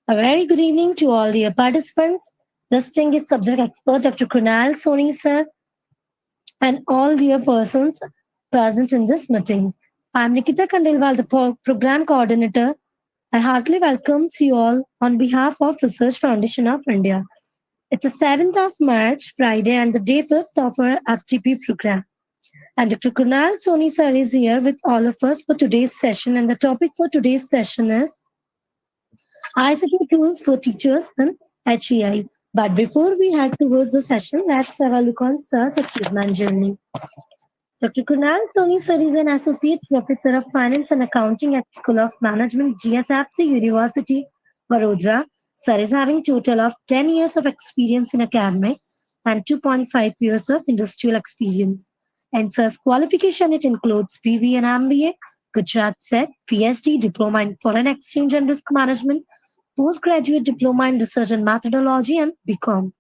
A very good evening to all the participants, distinguished subject expert Dr. Kunal Soni sir, and all dear persons present in this meeting. I am Nikita Khandelwal, the program coordinator. I heartily welcome you all on behalf of Research Foundation of India. It's the 7th of March, Friday, and the day 5th of our FTP program. And Dr. Kunal Soni sir is here with all of us for today's session. And the topic for today's session is ICT tools for teachers and HEI. But before we head towards the session, let's have a look on Sir's achievement journey. Dr. Kunal Soni Sir is an Associate Professor of Finance and Accounting at School of Management, GSFC University, Vadodara. Sir is having total of 10 years of experience in academics and 2.5 years of industrial experience. And Sir's qualification, it includes BB and MBA, Gujarat SET, PhD, Diploma in Foreign Exchange and Risk Management, Postgraduate Diploma in Research and Methodology, and BCom.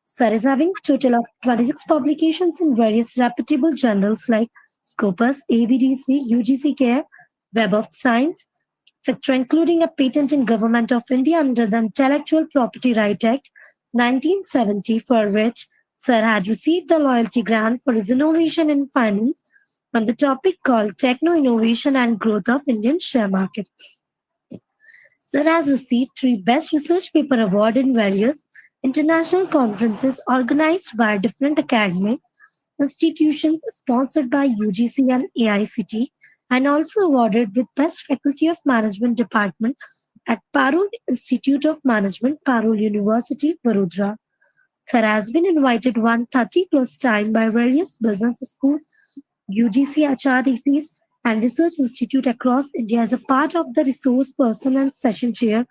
Sir is having total of 26 publications in various reputable journals like Scopus, ABDC, UGC-CARE, Web of Science, etc., including a patent in Government of India under the Intellectual Property Right Act 1970, for which Sir had received the loyalty grant for his innovation in finance on the topic called Techno Innovation and Growth of Indian Share Market. Sir has received 3 Best Research Paper Award in various international conferences organized by different academics, institutions sponsored by UGC and AICT, and also awarded with Best Faculty of Management Department at Parul Institute of Management, Parul University, Vadodara. Sir has been invited 130 plus times by various business schools, UGC HRDCs, and research institute across India as a part of the resource person and session chair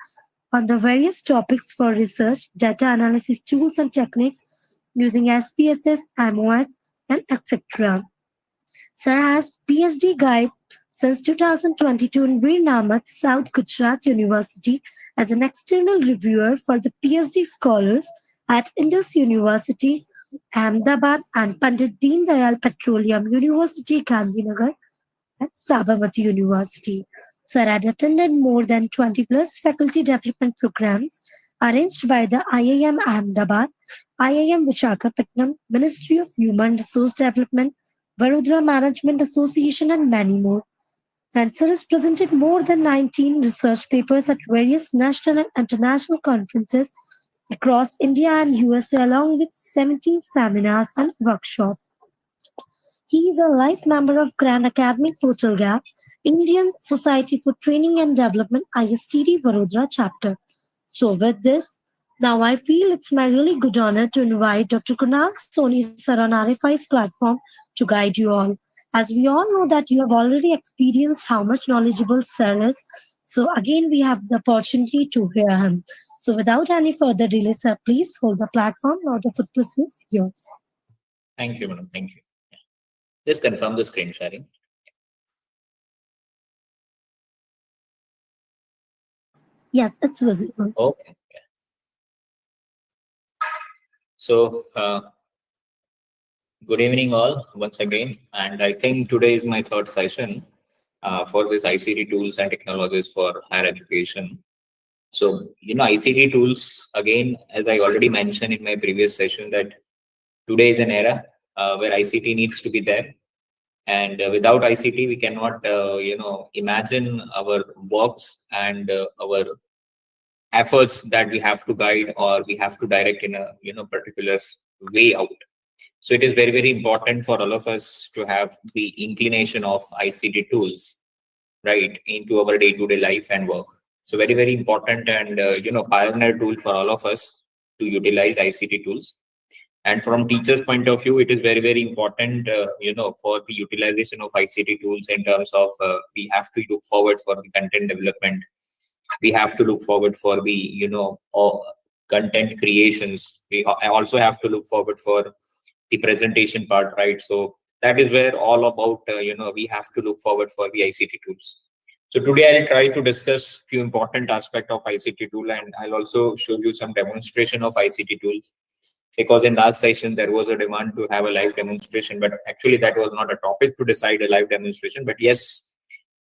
on the various topics for research, data analysis tools and techniques using SPSS, MOS, and etc. Sir has PhD guide since 2022 in Veer Namath, South Gujarat University as an external reviewer for the PhD scholars at Indus University, Ahmedabad, and Pandit Deen Dayal Petroleum University, Gandhinagar, at Sabarmati University. Sir had attended more than 20 plus faculty development programs arranged by the IIM Ahmedabad, IIM Visakhapatnam, Ministry of Human Resource Development, Vadodara Management Association, and many more. And Sir has presented more than 19 research papers at various national and international conferences across India and USA, along with 17 seminars and workshops. He is a life member of Grand Academic Portal Gap, Indian Society for Training and Development, ISTD Vadodara chapter. So with this, now I feel it's my really good honor to invite Dr. Kunal Soni sir on RFI's platform to guide you all. As we all know that you have already experienced how much knowledgeable sir is, so again we have the opportunity to hear him. So without any further delay, sir, please hold the platform. Now the footprint is yours. Thank you, madam. Thank you. Just confirm the screen sharing. Yes, it's visible. Okay. So, good evening all once again. And I think today is my third session for this ICT tools and technologies for higher education. So, ICT tools, again, as I already mentioned in my previous session, that today is an era where ICT needs to be there. And without ICT, we cannot, imagine our works and our efforts that we have to guide or we have to direct in a, particular way out. So it is very, very important for all of us to have the inclination of ICT tools, right, into our day-to-day life and work. So very, very important and, pioneer tool for all of us to utilize ICT tools. And from teachers' point of view, it is very, very important, for the utilization of ICT tools in terms of we have to look forward for the content development. We have to look forward for the, content creations. I also have to look forward for the presentation part, right? So that is where all about, we have to look forward for the ICT tools. So today I'll try to discuss few important aspects of ICT tool, and I'll also show you some demonstration of ICT tools. Because in last session, there was a demand to have a live demonstration, but actually that was not a topic to decide a live demonstration. But yes,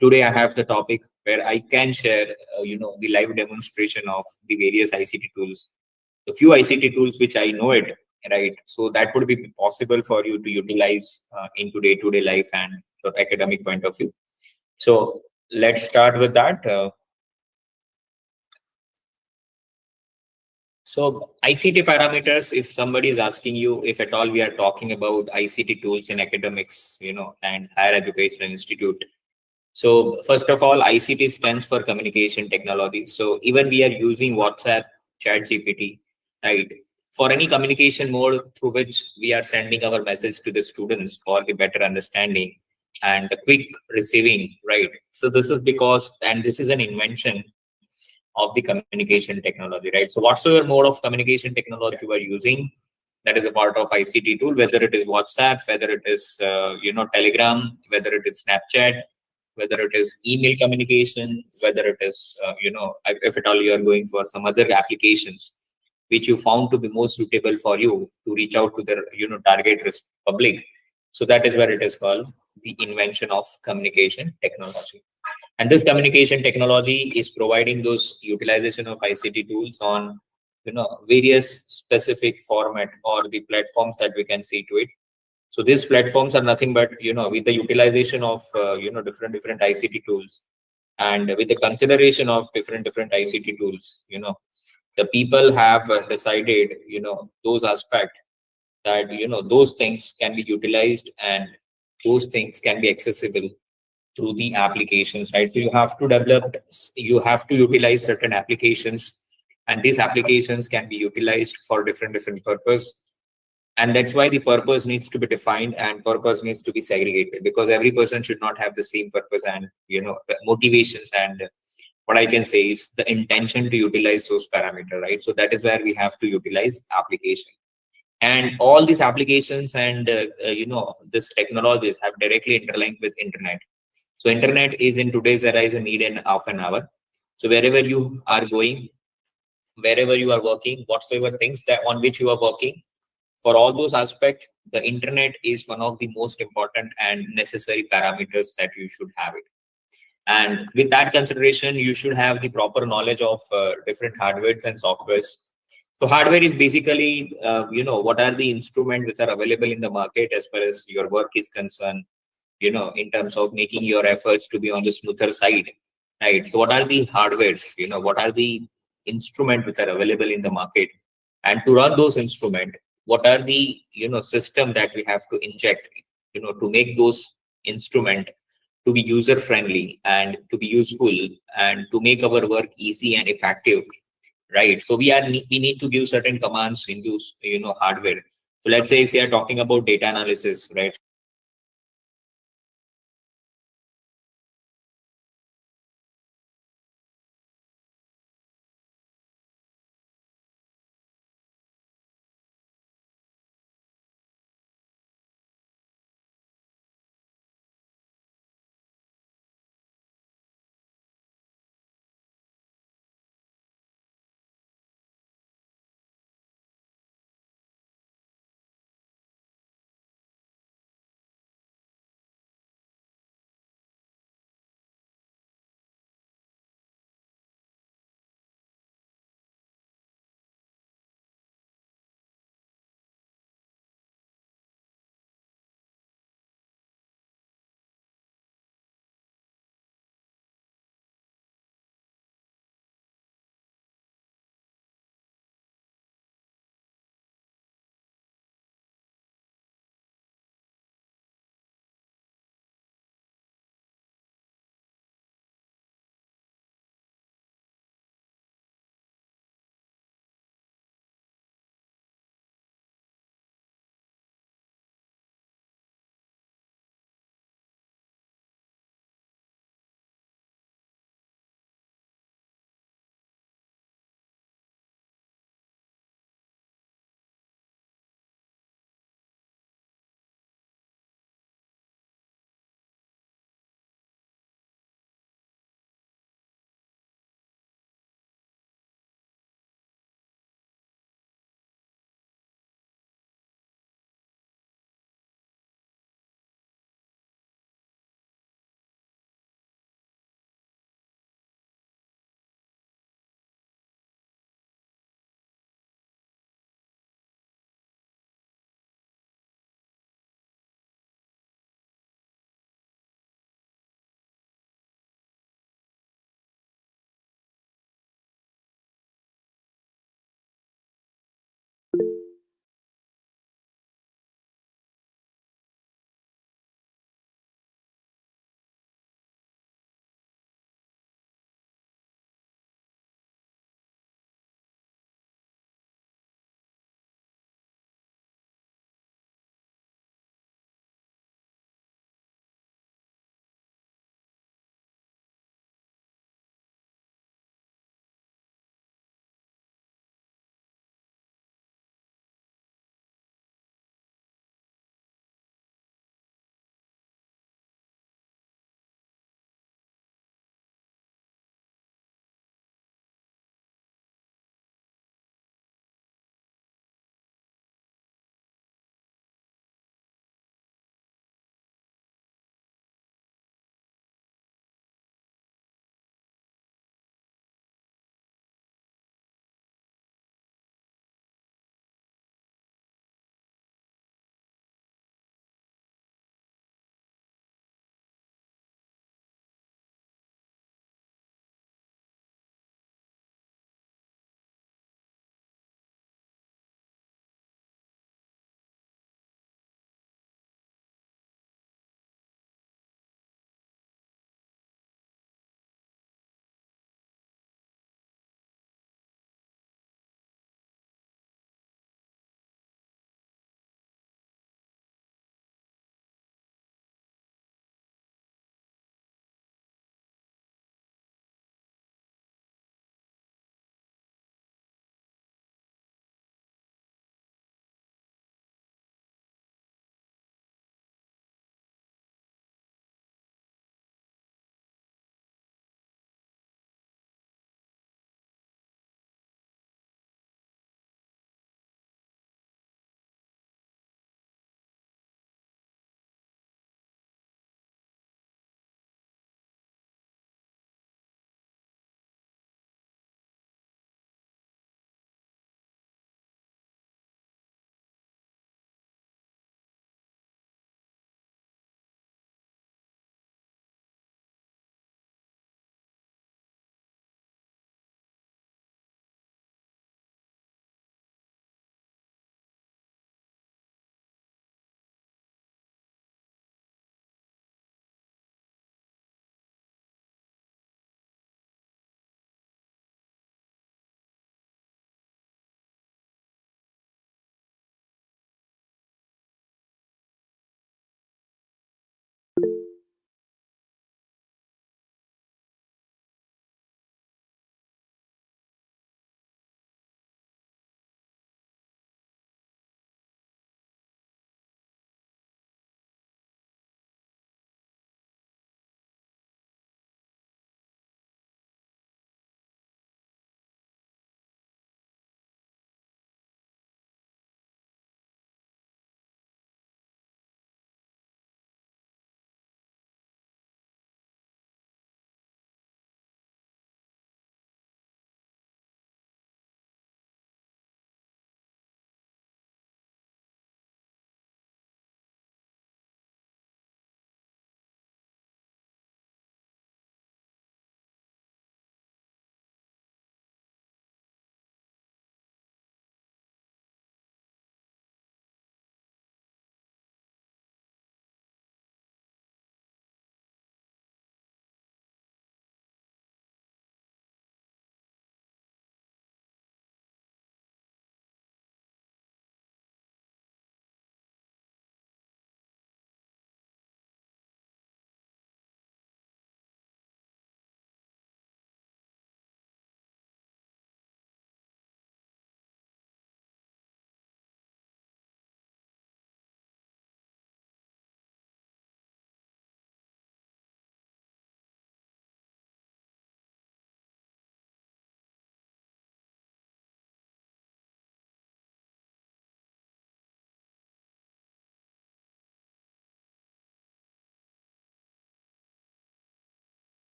today I have the topic where I can share, the live demonstration of the various ICT tools, the few ICT tools which I know it, right? So that would be possible for you to utilize into day-to-day life and for academic point of view. So let's start with that. So ICT parameters, if somebody is asking you, if at all we are talking about ICT tools in academics, and higher education institute. So first of all, ICT stands for communication technology. So even we are using WhatsApp, Chat GPT, right? For any communication mode through which we are sending our message to the students for the better understanding and the quick receiving, right? So this is because, and this is an invention of the communication technology, right? So whatsoever mode of communication technology you are using, that is a part of ICT tool, whether it is WhatsApp, whether it is Telegram, whether it is Snapchat, whether it is email communication, whether it is if at all you are going for some other applications which you found to be most suitable for you to reach out to the target public. So that is where it is called the invention of communication technology. And this communication technology is providing those utilization of ICT tools on various specific format or the platforms that we can see to it. So these platforms are nothing but with the utilization of different ICT tools, and with the consideration of different ICT tools, the people have decided those aspects that those things can be utilized and those things can be accessible through the applications, right? So you have to utilize certain applications, and these applications can be utilized for different purpose. And that's why the purpose needs to be defined and purpose needs to be segregated, because every person should not have the same purpose and the motivations, and what I can say is the intention to utilize those parameters, right? So that is where we have to utilize application. And all these applications and this technologies have directly interlinked with internet. So internet is in today's era is a need in half an hour. So wherever you are going, wherever you are working, whatsoever things that on which you are working, for all those aspects, the internet is one of the most important and necessary parameters that you should have it. And with that consideration, you should have the proper knowledge of different hardwares and softwares. So hardware is basically, what are the instruments which are available in the market as far as your work is concerned, in terms of making your efforts to be on the smoother side, right? So what are the hardwares, what are the instruments which are available in the market? And to run those instruments, what are the, system that we have to inject, to make those instrument to be user friendly and to be useful and to make our work easy and effective, right? So we need to give certain commands in those hardware. So let's say if we are talking about data analysis, right?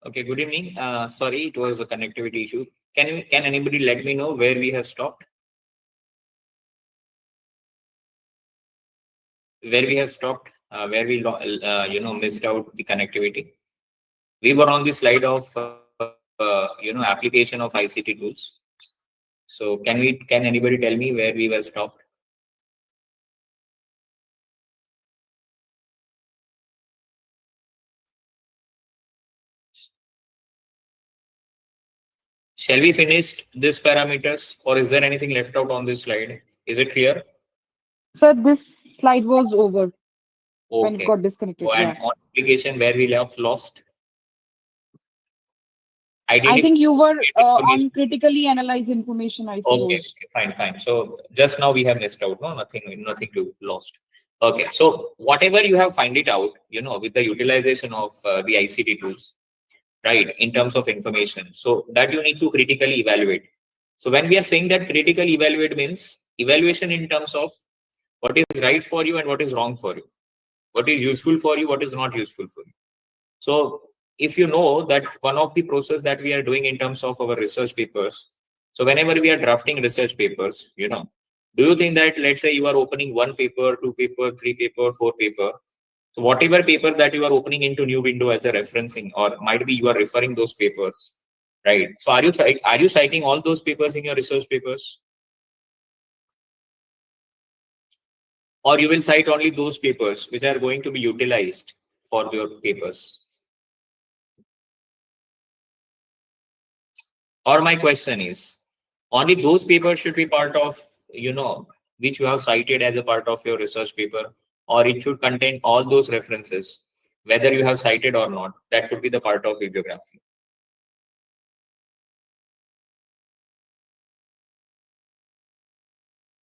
Okay, good evening. Sorry, it was a connectivity issue. Can anybody let me know where we have stopped? Where we have stopped? Where we missed out the connectivity? We were on the slide of application of ICT tools. So can anybody tell me where we were stopped? Shall we finish this parameters, or is there anything left out on this slide? Is it clear? Sir, this slide was over when it Okay. got So disconnected. and Yeah. on application where we have lost, I identify think you were information. on critically analyze information, I Okay, suppose. okay, fine, fine. So just now we have missed out, no, nothing to lost. Okay, so whatever you have find it out, with the utilization of the ICT tools, right, in terms of information, so that you need to critically evaluate. So when we are saying that critical evaluate means evaluation in terms of what is right for you and what is wrong for you, what is useful for you, what is not useful for you. So if you know that one of the process that we are doing in terms of our research papers, so whenever we are drafting research papers, do you think that, let's say, you are opening one paper, two paper, three paper, four paper, so whatever paper that you are opening into new window as a referencing, or might be you are referring those papers, right? So are you citing all those papers in your research papers, or you will cite only those papers which are going to be utilized for your papers? Or my question is, only those papers should be part of, which you have cited as a part of your research paper, or it should contain all those references, whether you have cited or not. That could be the part of bibliography.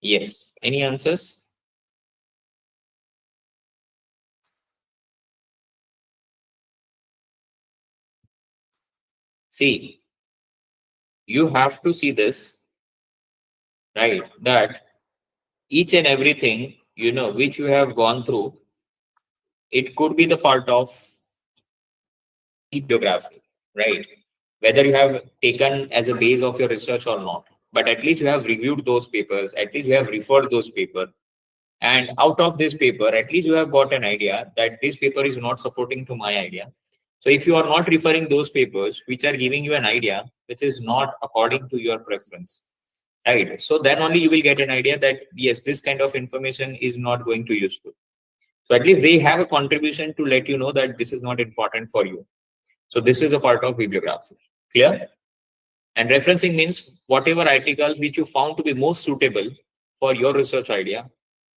Yes. Any answers? See, you have to see this, right? That each and everything, which you have gone through, it could be the part of bibliography, right? Whether you have taken as a base of your research or not, but at least you have reviewed those papers, at least you have referred those papers, and out of this paper, at least you have got an idea that this paper is not supporting to my idea. So if you are not referring those papers which are giving you an idea which is not according to your preference, right? So then only you will get an idea that yes, this kind of information is not going to useful. So at least they have a contribution to let you know that this is not important for you. So this is a part of bibliography. Clear? And referencing means whatever articles which you found to be most suitable for your research idea,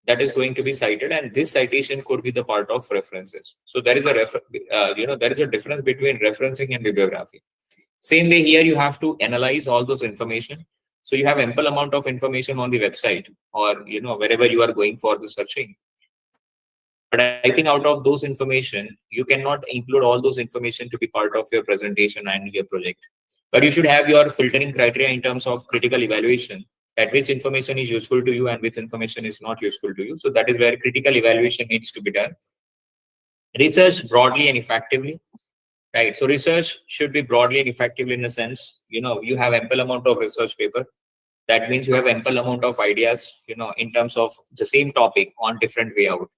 that is going to be cited, and this citation could be the part of references. So there is a there is a difference between referencing and bibliography. Same way here, you have to analyze all those information. So you have ample amount of information on the website, or wherever you are going for the searching. But I think out of those information, you cannot include all those information to be part of your presentation and your project. But you should have your filtering criteria in terms of critical evaluation, that which information is useful to you and which information is not useful to you. So that is where critical evaluation needs to be done. Research broadly and effectively, right? So research should be broadly and effectively in a sense, you have ample amount of research paper. That means you have ample amount of ideas, in terms of the same topic on different way out.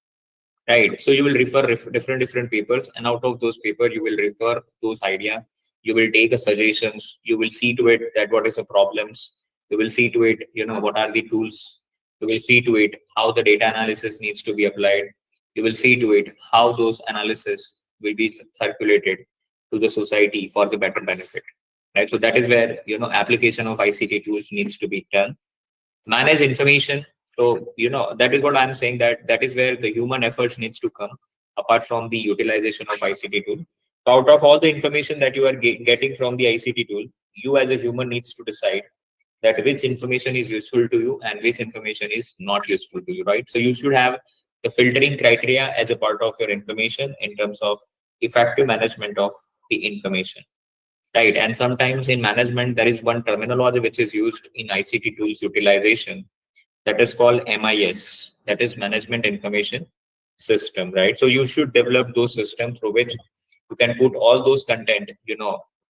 Right. So you will refer different papers, and out of those paper, you will refer those idea. You will take a suggestions. You will see to it that what is the problems. You will see to it, what are the tools. You will see to it how the data analysis needs to be applied. You will see to it how those analysis will be circulated to the society for the better benefit. Right. So that is where application of ICT tools needs to be done. Manage information. So that is what I'm saying, that is where the human efforts needs to come, apart from the utilization of ICT tool. So out of all the information that you are getting from the ICT tool, you as a human needs to decide that which information is useful to you and which information is not useful to you, right? So you should have the filtering criteria as a part of your information in terms of effective management of the information. Right. And sometimes in management, there is one terminology which is used in ICT tools utilization, that is called MIS, that is Management Information System, right? So you should develop those systems through which you can put all those content,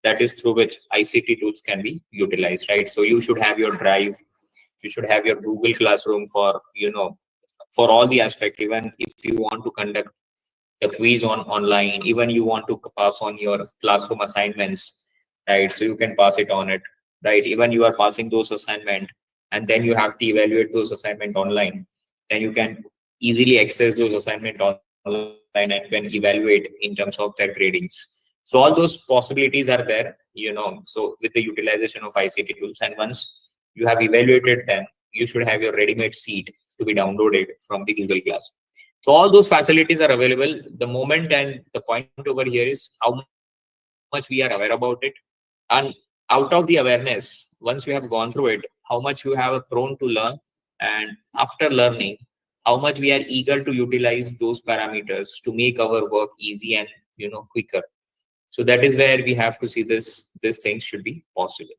that is through which ICT tools can be utilized, right? So you should have your Drive, you should have your Google Classroom for, for all the aspect. Even if you want to conduct the quiz on online, even you want to pass on your classroom assignments, right? So you can pass it on it, right? Even you are passing those assignment, and then you have to evaluate those assignment online, then you can easily access those assignment online and can evaluate in terms of their gradings. So all those possibilities are there, so with the utilization of ICT tools. And once you have evaluated them, you should have your ready-made seat to be downloaded from the Google Class. So all those facilities are available. The moment and the point over here is how much we are aware about it. And out of the awareness, once you have gone through it, how much you have a prone to learn. And after learning, how much we are eager to utilize those parameters to make our work easy and, quicker. So that is where we have to see this thing should be possible.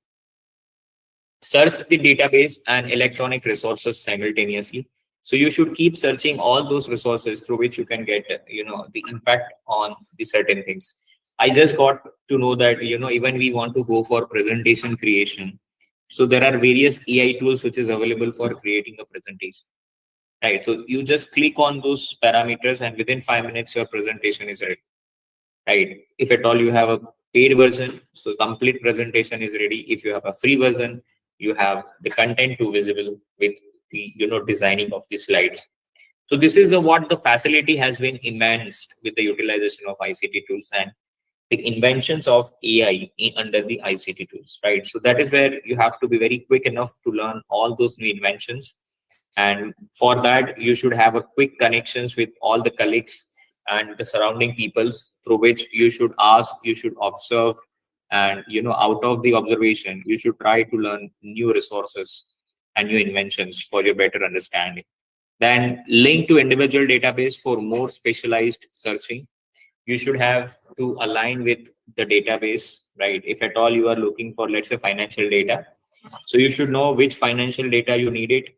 Search the database and electronic resources simultaneously. So you should keep searching all those resources through which you can get, the impact on the certain things. I just got to know that, even we want to go for presentation creation. So there are various AI tools which is available for creating a presentation, right? So you just click on those parameters and within 5 minutes, your presentation is ready, right? If at all you have a paid version, so complete presentation is ready. If you have a free version, you have the content to visible with the, designing of the slides. So this is what the facility has been immense with the utilization of ICT tools and the inventions of AI under the ICT tools, right? So that is where you have to be very quick enough to learn all those new inventions. And for that, you should have a quick connections with all the colleagues and the surrounding peoples through which you should ask, you should observe, and, out of the observation, you should try to learn new resources and new inventions for your better understanding. Then link to individual database for more specialized searching. You should have to align with the database, right? If at all you are looking for, let's say, financial data, so you should know which financial data you need it,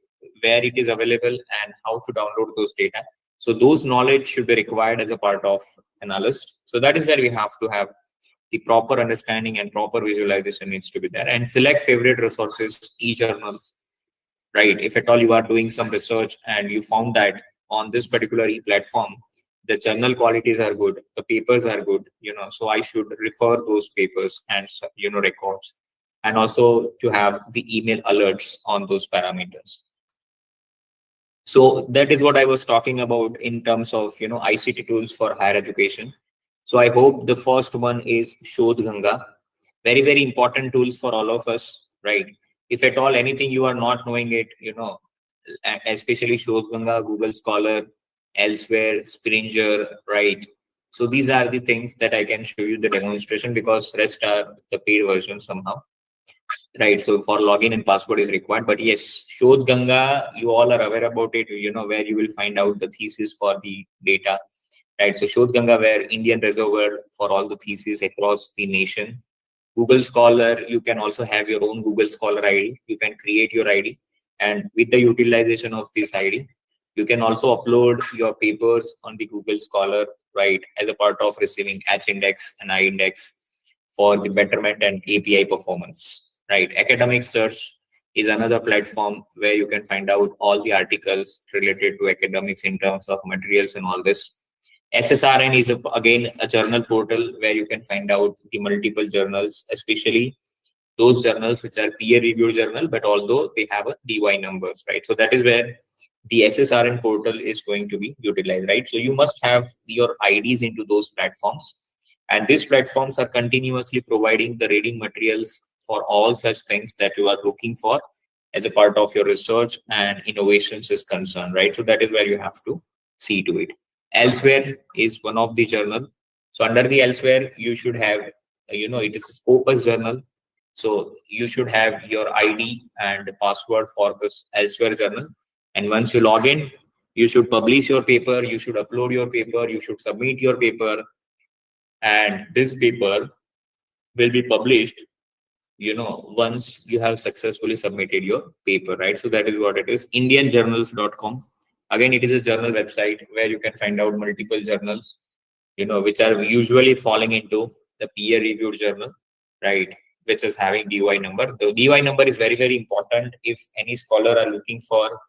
where it is available, and how to download those data. So those knowledge should be required as a part of analyst. So that is where we have to have the proper understanding and proper visualization needs to be there. And select favorite resources, e-journals, right? If at all you are doing some research and you found that on this particular e-platform, the journal qualities are good, the papers are good, so I should refer those papers and, records, and also to have the email alerts on those parameters. So that is what I was talking about in terms of, ICT tools for higher education. So I hope the first one is Shodh Ganga. Very, very important tools for all of us, right? If at all anything you are not knowing it, especially Shodh Ganga, Google Scholar, elsewhere, Springer, right? So these are the things that I can show you the demonstration, because rest are the paid version somehow, right? So for login and password is required. But yes, Shodh Ganga, you all are aware about it, where you will find out the thesis for the data, right? So Shodh Ganga, where Indian reservoir for all the theses across the nation. Google Scholar, you can also have your own Google Scholar ID. You can create your ID, and with the utilization of this ID, you can also upload your papers on the Google Scholar, right, as a part of receiving H-index and I-index for the betterment and API performance, right? Academic Search is another platform where you can find out all the articles related to academics in terms of materials and all this. SSRN is again a journal portal where you can find out the multiple journals, especially those journals which are peer-reviewed journal, but although they have a DY numbers, right? So that is where the SSRN portal is going to be utilized, right? So you must have your IDs into those platforms, and these platforms are continuously providing the reading materials for all such things that you are looking for as a part of your research and innovations is concerned, right? So that is where you have to see to it. Elsewhere is one of the journal. So under the Elsewhere, you should have, it is a Scopus journal. So you should have your ID and password for this Elsewhere journal. And once you log in, you should publish your paper, you should upload your paper, you should submit your paper, and this paper will be published, once you have successfully submitted your paper, right? So that is what it is. Indianjournals.com. Again, it is a journal website where you can find out multiple journals which are usually falling into the peer reviewed journal, right? Which is having DOI number. The DOI number is very, very important if any scholar are looking for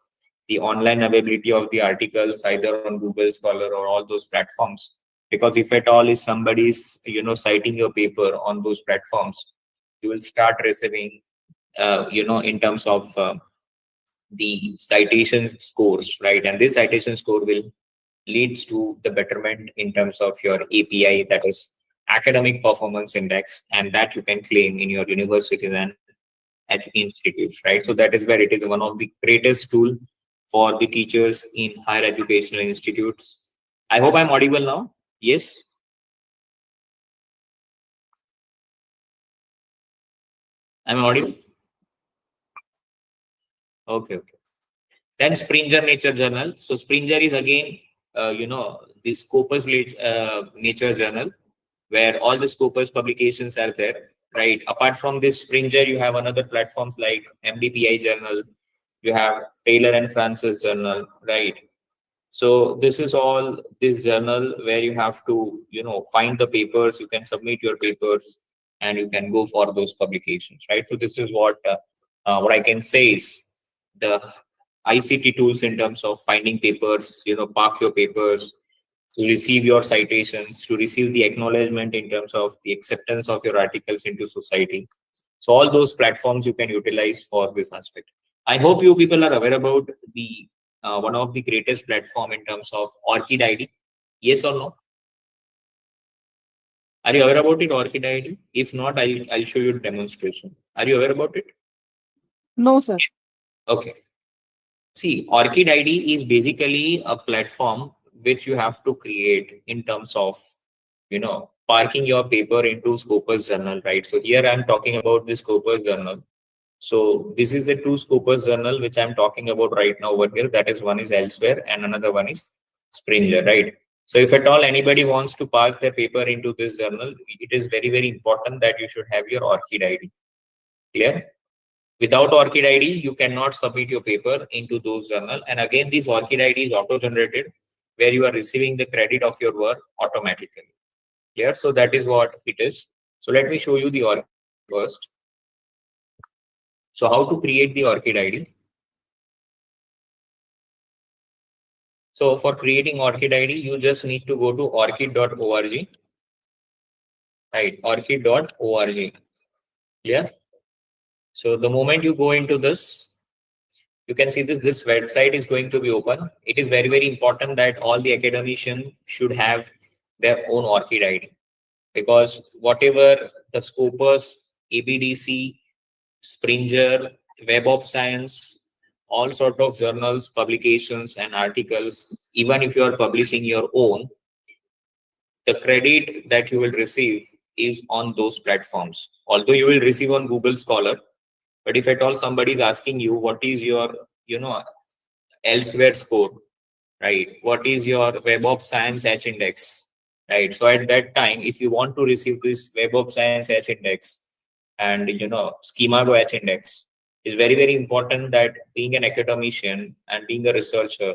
the online availability of the articles, either on Google Scholar or all those platforms. Because if at all is somebody's, citing your paper on those platforms, you will start receiving, in terms of the citation scores, right? And this citation score will leads to the betterment in terms of your API, that is academic performance index, and that you can claim in your universities and institutes, right? So that is where it is one of the greatest tool for the teachers in higher educational institutes. I hope I'm audible now. Yes. I'm audible. Okay. Then Springer Nature Journal. So Springer is again, the Scopus Nature Journal, where all the Scopus publications are there, right? Apart from this Springer, you have another platforms like MDPI Journal, you have Taylor and Francis Journal, right? So this is all this journal where you have to, find the papers, you can submit your papers, and you can go for those publications, right? So this is what I can say is the ICT tools in terms of finding papers, park your papers, to receive your citations, to receive the acknowledgement in terms of the acceptance of your articles into society. So all those platforms you can utilize for this aspect. I hope you people are aware about the one of the greatest platform in terms of Orchid ID. Yes or no? Are you aware about it, Orchid ID? If not, I'll show you a demonstration. Are you aware about it? No, sir. Okay. See, Orchid ID is basically a platform which you have to create in terms of, parking your paper into Scopus journal, right? So here I'm talking about the Scopus journal. So this is the two Scopus journal which I'm talking about right now over here. That is, one is elsewhere and another one is Springer, right? So if at all anybody wants to park their paper into this journal, it is very, very important that you should have your Orchid ID. Clear? Without Orchid ID, you cannot submit your paper into those journal. And again, this Orchid ID is auto-generated, where you are receiving the credit of your work automatically. Clear? So that is what it is. So let me show you the Orchid ID first. So how to create the Orchid ID? So for creating Orchid ID, you just need to go to orchid.org. Right, orchid.org. Yeah. So the moment you go into this, you can see this website is going to be open. It is very, very important that all the academicians should have their own Orchid ID, because whatever the Scopus, ABDC, Springer, Web of Science, all sort of journals, publications, and articles, even if you are publishing your own, the credit that you will receive is on those platforms. Although you will receive on Google Scholar, but if at all somebody is asking you what is your, elsewhere score, right? What is your Web of Science H index, right? So at that time, if you want to receive this Web of Science H index and Schema Go H index, is very, very important that being an academician and being a researcher,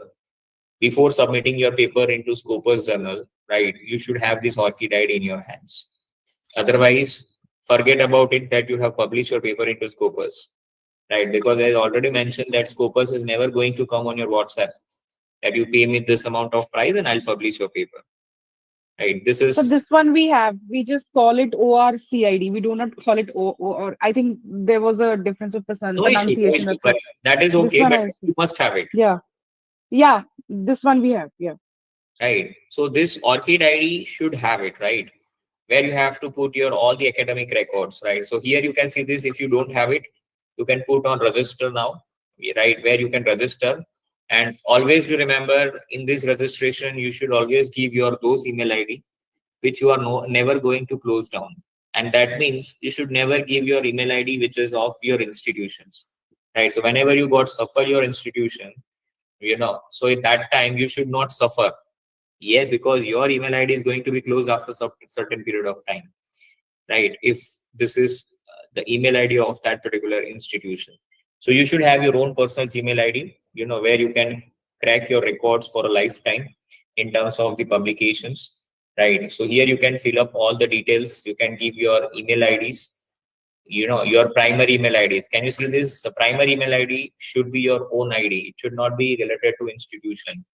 before submitting your paper into Scopus journal, right, you should have this Orchid ID in your hands. Otherwise, forget about it that you have published your paper into Scopus, right? Because I already mentioned that Scopus is never going to come on your WhatsApp that you pay me this amount of price and I'll publish your paper, right? This So is this one we have. We just call it ORCID. We do not call it or I think there was a difference of no issue, no pronunciation. issue, That's but it. that is This okay, one but I you see. must have it, Yeah. Yeah. This one we have. Yeah. right? So this Orchid ID should have it, right? Where you have to put your all the academic records, right? So here you can see this. If you don't have it, you can put on register now, right? Where you can register, and always to remember in this registration, you should always give your those email ID which you are never going to close down. And that means you should never give your email ID which is of your institutions, right? So whenever you got suffer your institution, so at that time you should not suffer. Yes, because your email ID is going to be closed after some certain period of time, right? If this is the email ID of that particular institution. So you should have your own personal Gmail ID, where you can track your records for a lifetime in terms of the publications. right? So here you can fill up all the details. You can give your email IDs, your primary email IDs. Can you see this? The primary email ID should be your own ID. It should not be related to institution.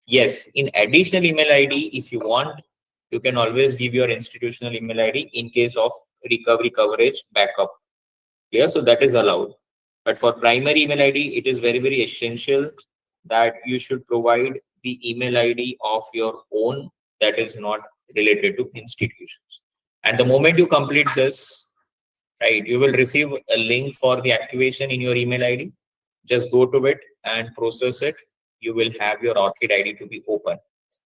Yes, in additional email ID, if you want, you can always give your institutional email ID in case of recovery coverage backup. Yeah, so that is allowed. But for primary email ID, it is very, very essential that you should provide the email ID of your own that is not related to institutions. And the moment you complete this, right, you will receive a link for the activation in your email ID. Just go to it and process it. You will have your ORCID ID to be open.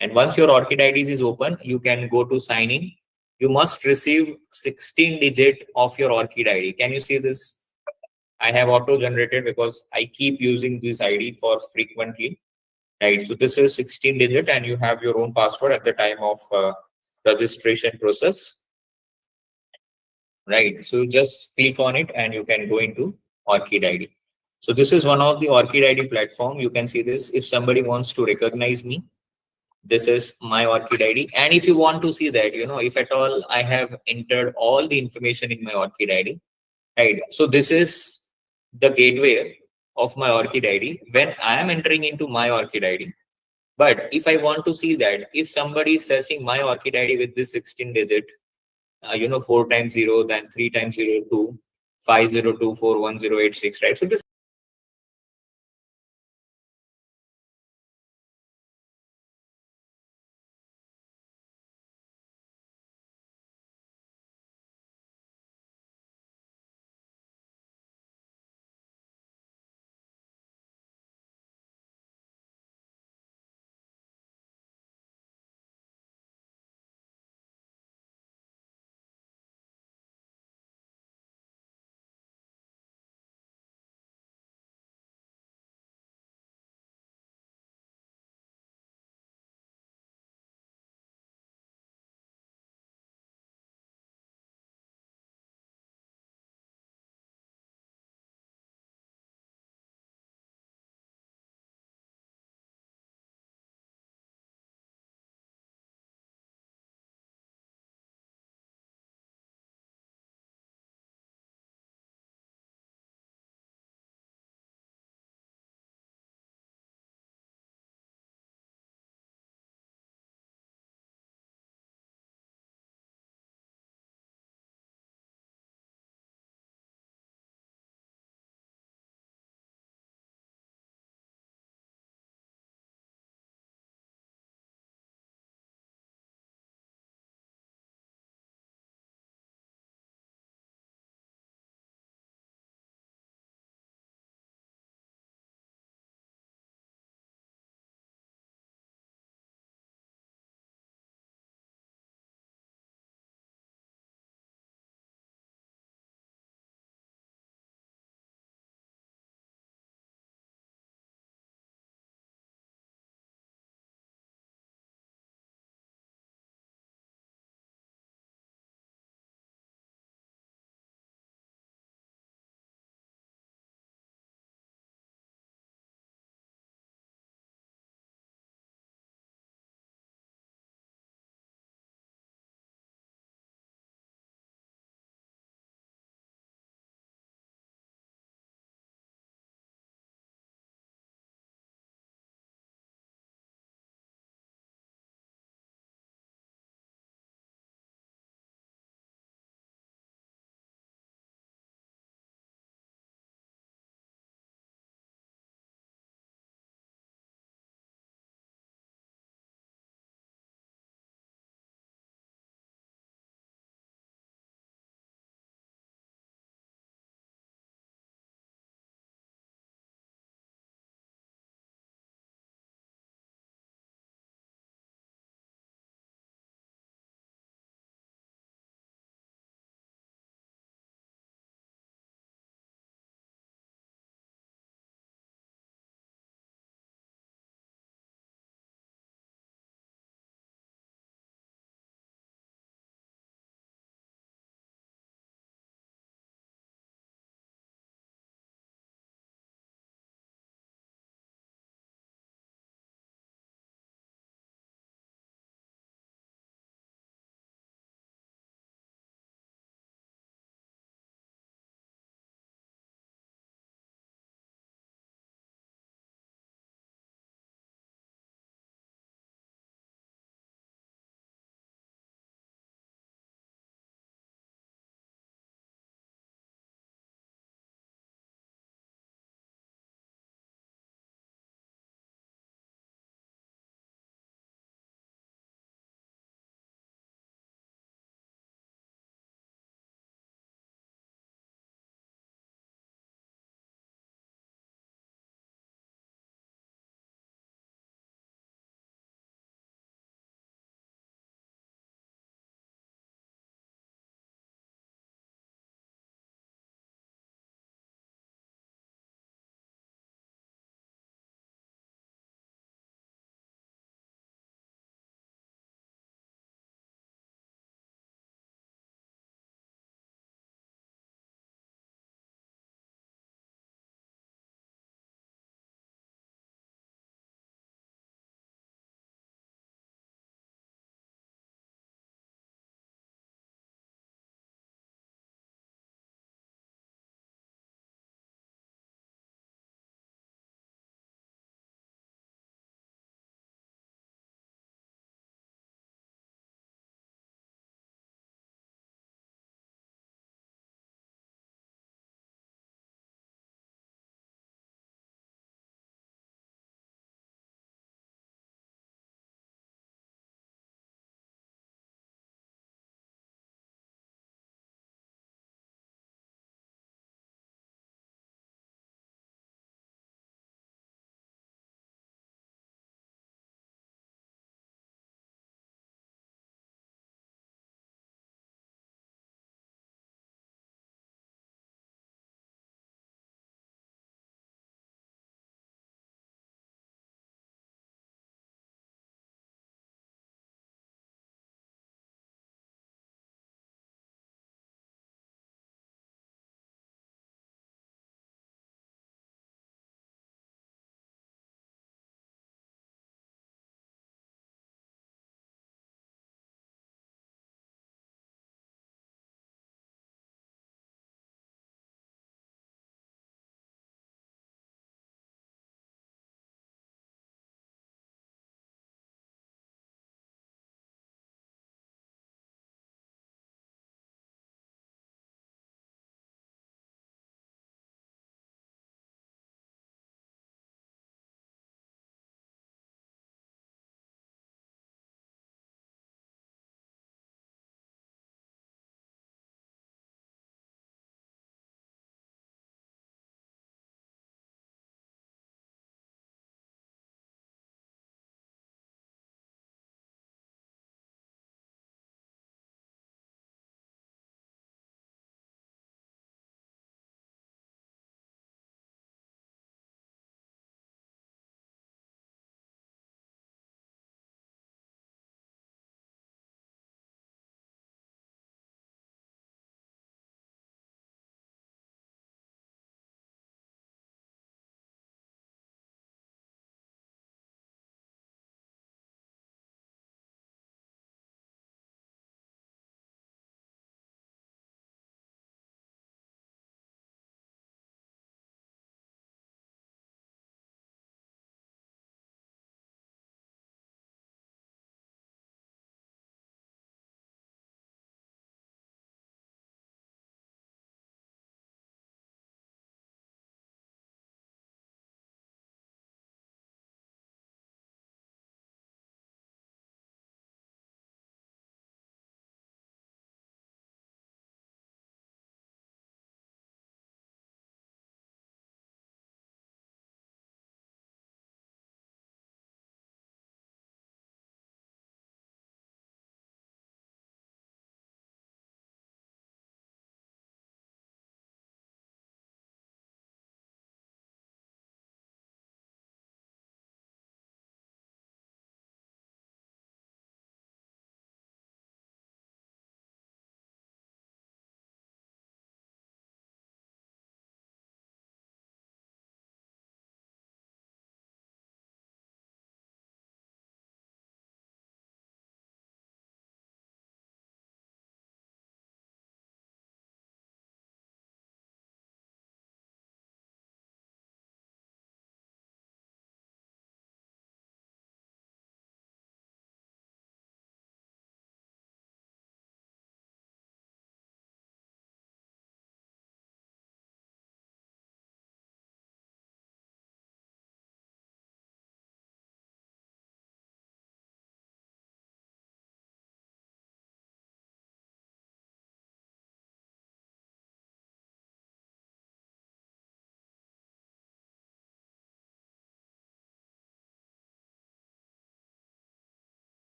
And once your ORCID ID is open, you can go to sign in. You must receive 16 digit of your ORCID ID. Can you see this? I have auto generated because I keep using this ID for frequently, right? So this is 16 digit and you have your own password at the time of registration process, right? So just click on it and you can go into ORCID ID. So this is one of the ORCID ID platform. You can see this. If somebody wants to recognize me, this is my ORCID ID. And if you want to see that, if at all I have entered all the information in my ORCID ID, right? So this is the gateway of my ORCID ID when I am entering into my ORCID ID. But if I want to see that, if somebody is searching my ORCID ID with this 16 digit, 4 times 0, then 3 times 0, 2, 5024186, right? So this